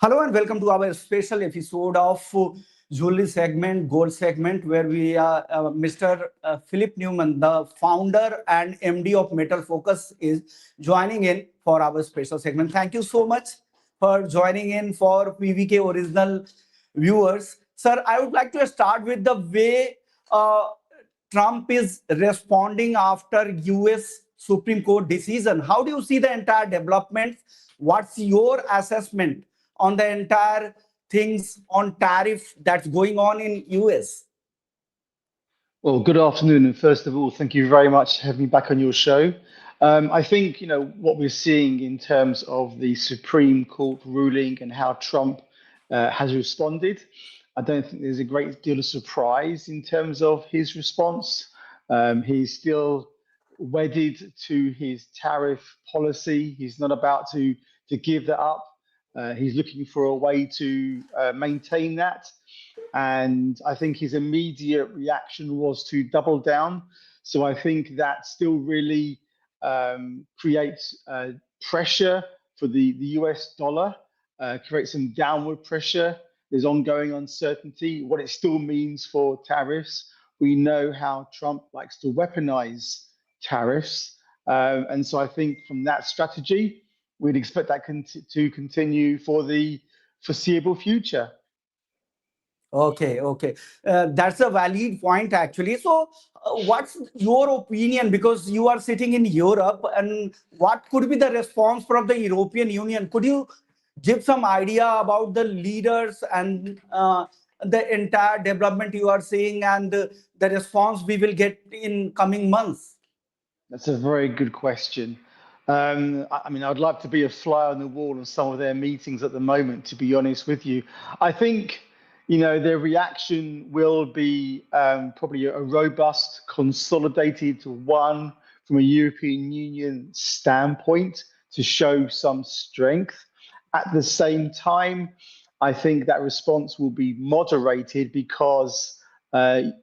Hello and welcome to our special episode of Jewelry segment, Gold segment, where we are Mr. Philip Newman, the founder and MD of Metal Focus, is joining in for our special segment. Thank you so much for joining in for PVK original viewers. Sir, I would like to start with the way Trump is responding after US Supreme Court decision. How do you see the entire development? What's your assessment on the entire things on tariff that's going on in US? Well, good afternoon, and first of all, thank you very much for having me back on your show. I think what we're seeing in terms of the Supreme Court ruling and how Trump has responded. I don't think there's a great deal of surprise in terms of his response. He's still wedded to his tariff policy. He's not about to give that up. He's looking for a way to maintain that. And I think his immediate reaction was to double down. So I think that still really creates pressure for the US dollar, creates some downward pressure. There's ongoing uncertainty, what it still means for tariffs. We know how Trump likes to weaponize tariffs. And so I think from that strategy, we'd expect that to continue for the foreseeable future. Okay. That's a valid point, actually. So, what's your opinion? Because you are sitting in Europe, and what could be the response from the European Union? Could you give some idea about the leaders and the entire development you are seeing and the response we will get in coming months? That's a very good question. I mean, I'd love to be a fly on the wall of some of their meetings at the moment, to be honest with you. I think, their reaction will be probably a robust, consolidated one from a European Union standpoint to show some strength. At the same time, I think that response will be moderated because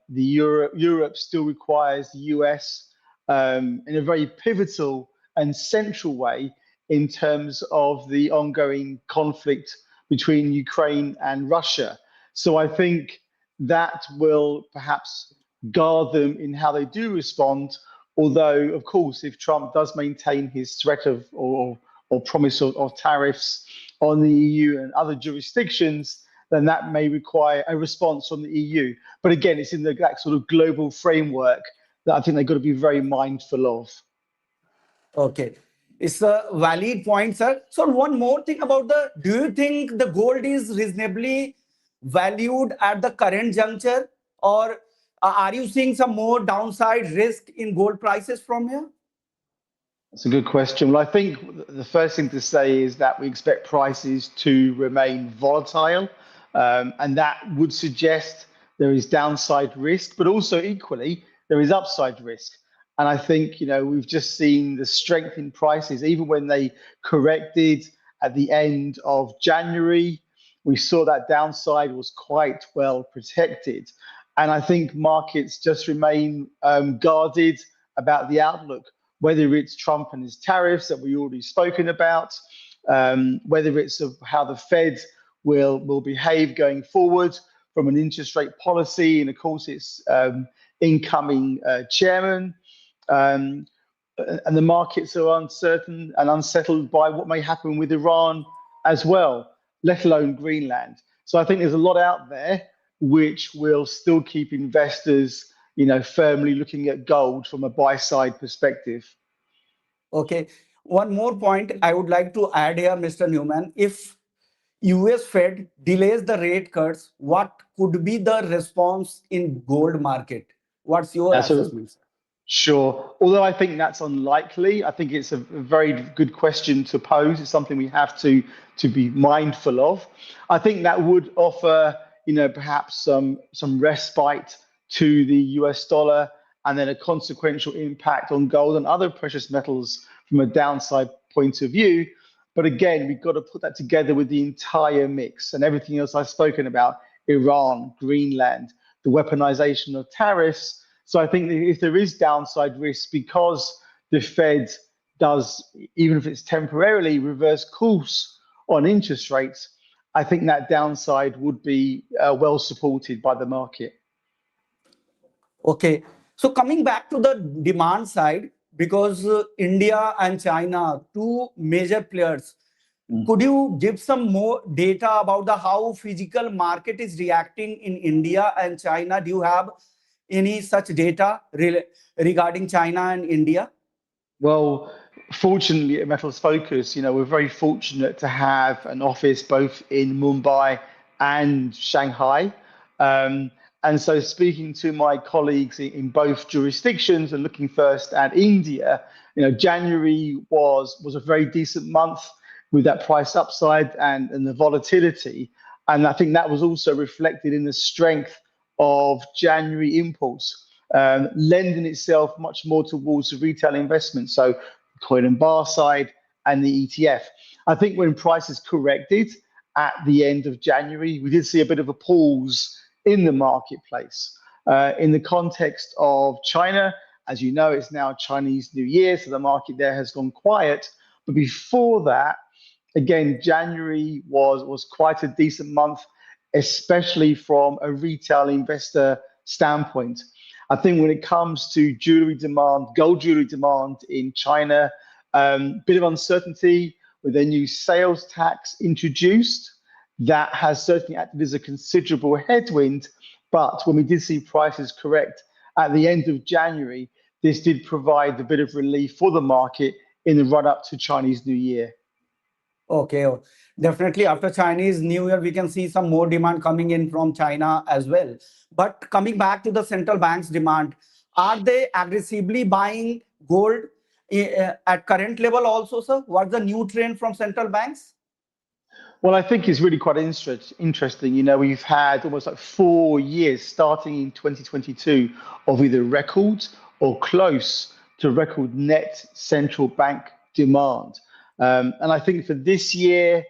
Europe still requires the US in a very pivotal and central way in terms of the ongoing conflict between Ukraine and Russia. So I think that will perhaps guard them in how they do respond. Although, of course, if Trump does maintain his threat of or promise of tariffs on the EU and other jurisdictions, then that may require a response from the EU. But again, it's in that sort of global framework that I think they've got to be very mindful of. Okay. It's a valid point, sir. So one more thing about do you think the gold is reasonably valued at the current juncture, or are you seeing some more downside risk in gold prices from here? That's a good question. Well, I think the first thing to say is that we expect prices to remain volatile, and that would suggest there is downside risk, but also equally there is upside risk. And I think, we've just seen the strength in prices, even when they corrected at the end of January, we saw that downside was quite well protected. And I think markets just remain guarded about the outlook, whether it's Trump and his tariffs that we already spoken about, whether it's of how the Fed will behave going forward from an interest rate policy, and of course its incoming chairman. And the markets are uncertain and unsettled by what may happen with Iran as well, let alone Greenland. So I think there's a lot out there which will still keep investors, firmly looking at gold from a buy-side perspective. Okay. One more point I would like to add here, Mr. Newman. If US Fed delays the rate cuts, what could be the response in gold market? What's your assessment, sir? Sure. Although I think that's unlikely, I think it's a very good question to pose. It's something we have to be mindful of. I think that would offer, perhaps some respite to the US dollar, and then a consequential impact on gold and other precious metals from a downside point of view. But again, we've got to put that together with the entire mix and everything else I've spoken about: Iran, Greenland, the weaponization of tariffs. So I think that if there is downside risk because the Fed does, even if it's temporarily, reverse course on interest rates, I think that downside would be well supported by the market. Okay. So coming back to the demand side, because India and China, two major players, could you give some more data about the how physical market is reacting in India and China? Do you have any such data regarding China and India? Well, fortunately at Metals Focus, we're very fortunate to have an office both in Mumbai and Shanghai. And so speaking to my colleagues in both jurisdictions and looking first at India, January was a very decent month with that price upside and the volatility. And I think that was also reflected in the strength of January impulse, lending itself much more towards the retail investment. So coin and bar side and the ETF. I think when prices corrected at the end of January, we did see a bit of a pause in the marketplace. In the context of China, as you know, it's now Chinese New Year, so the market there has gone quiet. But before that, again, January was quite a decent month, especially from a retail investor standpoint. I think when it comes to jewelry demand, gold jewelry demand in China, bit of uncertainty with their new sales tax introduced. That has certainly acted as a considerable headwind. But when we did see prices correct at the end of January, this did provide a bit of relief for the market in the run up to Chinese New Year. Okay, definitely after Chinese New Year, we can see some more demand coming in from China as well. But coming back to the central bank's demand, are they aggressively buying gold at current level also, sir? What's the new trend from central banks? Well, I think it's really quite interesting. We've had almost like 4 years starting in 2022 of either record or close to record net central bank demand. And I think for this year,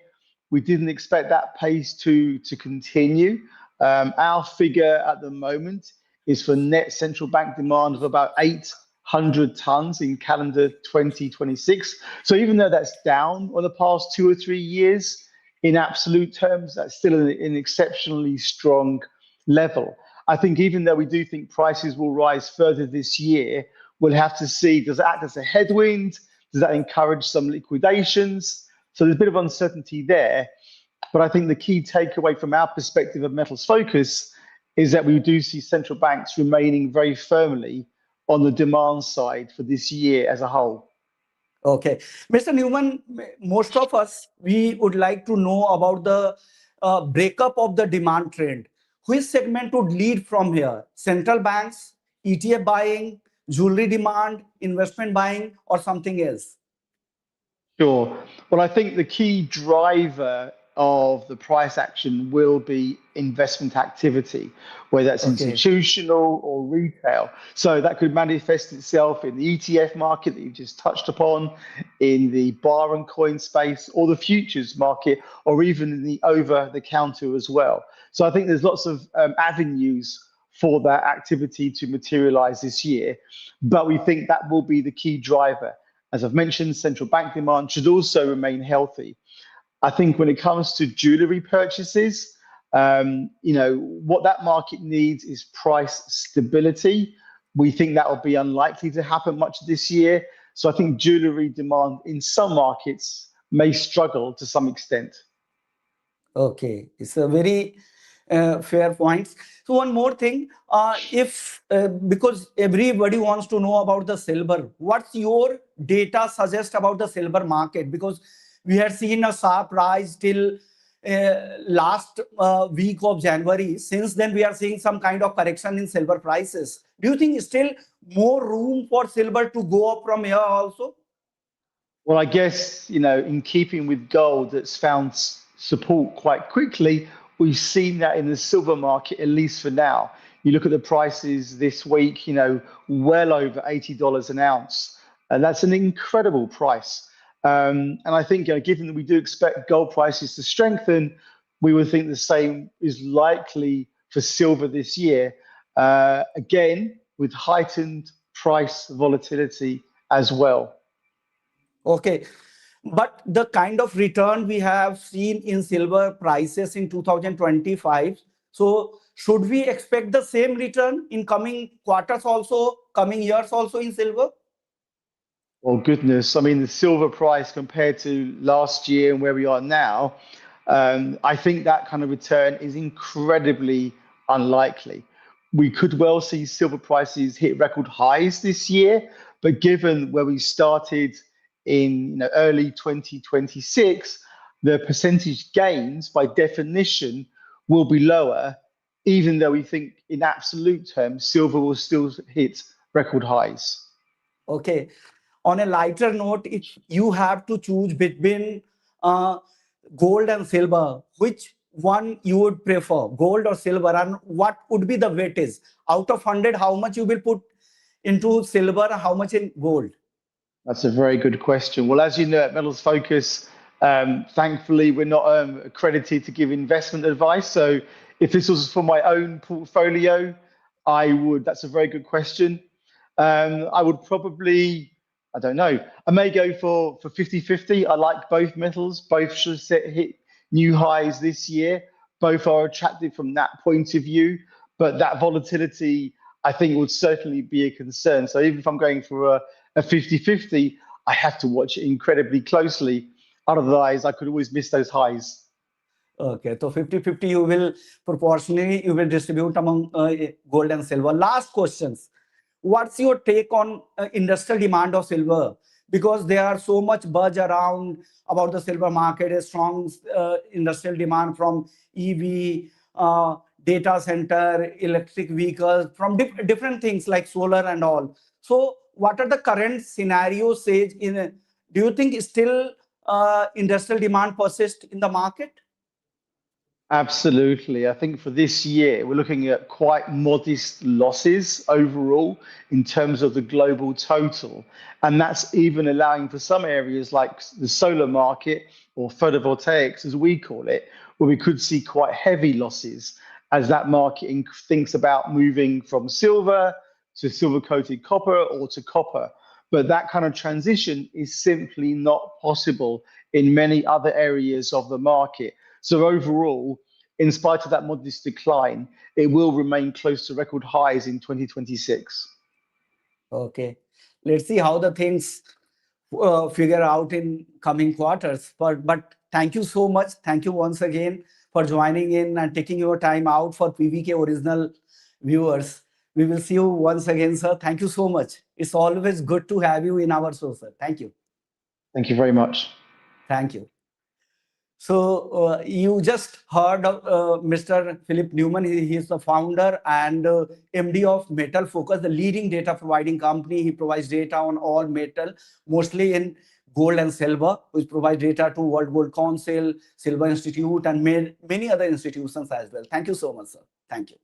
we didn't expect that pace to continue. Our figure at the moment is for net central bank demand of about 800 tons in calendar 2026. So even though that's down on the past 2 or 3 years, in absolute terms, that's still an exceptionally strong level. I think even though we do think prices will rise further this year, we'll have to see, does it act as a headwind? Does that encourage some liquidations? So there's a bit of uncertainty there. But I think the key takeaway from our perspective of Metals Focus is that we do see central banks remaining very firmly on the demand side for this year as a whole. Okay. Mr. Newman, most of us, we would like to know about the breakup of the demand trend. Which segment would lead from here? Central banks, ETF buying, jewelry demand, investment buying, or something else? Sure. Well, I think the key driver of the price action will be investment activity, whether that's institutional or retail. So that could manifest itself in the ETF market that you just touched upon, in the bar and coin space, or the futures market, or even in the over-the-counter as well. So I think there's lots of avenues for that activity to materialize this year, but we think that will be the key driver. As I've mentioned, central bank demand should also remain healthy. I think when it comes to jewelry purchases, what that market needs is price stability. We think that will be unlikely to happen much this year. So I think jewelry demand in some markets may struggle to some extent. Okay, it's a very fair point. So one more thing, because everybody wants to know about the silver, what's your data suggest about the silver market? Because we had seen a sharp rise till last week of January. Since then, we are seeing some kind of correction in silver prices. Do you think still more room for silver to go up from here also? Well, I guess, in keeping with gold that's found support quite quickly, we've seen that in the silver market, at least for now. You look at the prices this week, well over $80 an ounce. And that's an incredible price. And I think, given that we do expect gold prices to strengthen, we would think the same is likely for silver this year. Again, with heightened price volatility as well. Okay. But the kind of return we have seen in silver prices in 2025, so should we expect the same return in coming quarters also, coming years also in silver? Well, goodness, I mean, the silver price compared to last year and where we are now, I think that kind of return is incredibly unlikely. We could well see silver prices hit record highs this year, but given where we started in early 2026, the percentage gains by definition will be lower, even though we think in absolute terms silver will still hit record highs. Okay. On a lighter note, if you have to choose between gold and silver, which one you would prefer, gold or silver, and what would be the weightage? Out of 100, how much you will put into silver and how much in gold? That's a very good question. Well, as you know, at Metals Focus, thankfully, we're not accredited to give investment advice. So if this was for my own portfolio, that's a very good question. I would probably, I don't know, I may go for 50-50. I like both metals. Both should hit new highs this year. Both are attractive from that point of view. But that volatility, I think, would certainly be a concern. So even if I'm going for a 50-50, I have to watch it incredibly closely. Otherwise, I could always miss those highs. Okay, so 50-50 you will proportionally you will distribute among gold and silver. Last questions. What's your take on industrial demand of silver? Because there are so much buzz around about the silver market, a strong industrial demand from EV, data center, electric vehicles, from different things like solar and all. So what are the current scenarios say do you think still industrial demand persists in the market? Absolutely. I think for this year, we're looking at quite modest losses overall in terms of the global total. And that's even allowing for some areas like the solar market or photovoltaics, as we call it, where we could see quite heavy losses as that market thinks about moving from silver to silver-coated copper or to copper. But that kind of transition is simply not possible in many other areas of the market. So overall, in spite of that modest decline, it will remain close to record highs in 2026. Okay, let's see how the things figure out in coming quarters. But thank you so much. Thank you once again for joining in and taking your time out for PVK Original viewers. We will see you once again, sir. Thank you so much. It's always good to have you in our show, sir. Thank you. Thank you very much. Thank you. So you just heard Mr. Philip Newman. He is the founder and MD of Metal Focus, the leading data providing company. He provides data on all metal, mostly in gold and silver, which provides data to World Gold Council, Silver Institute, and many other institutions as well. Thank you so much, sir. Thank you.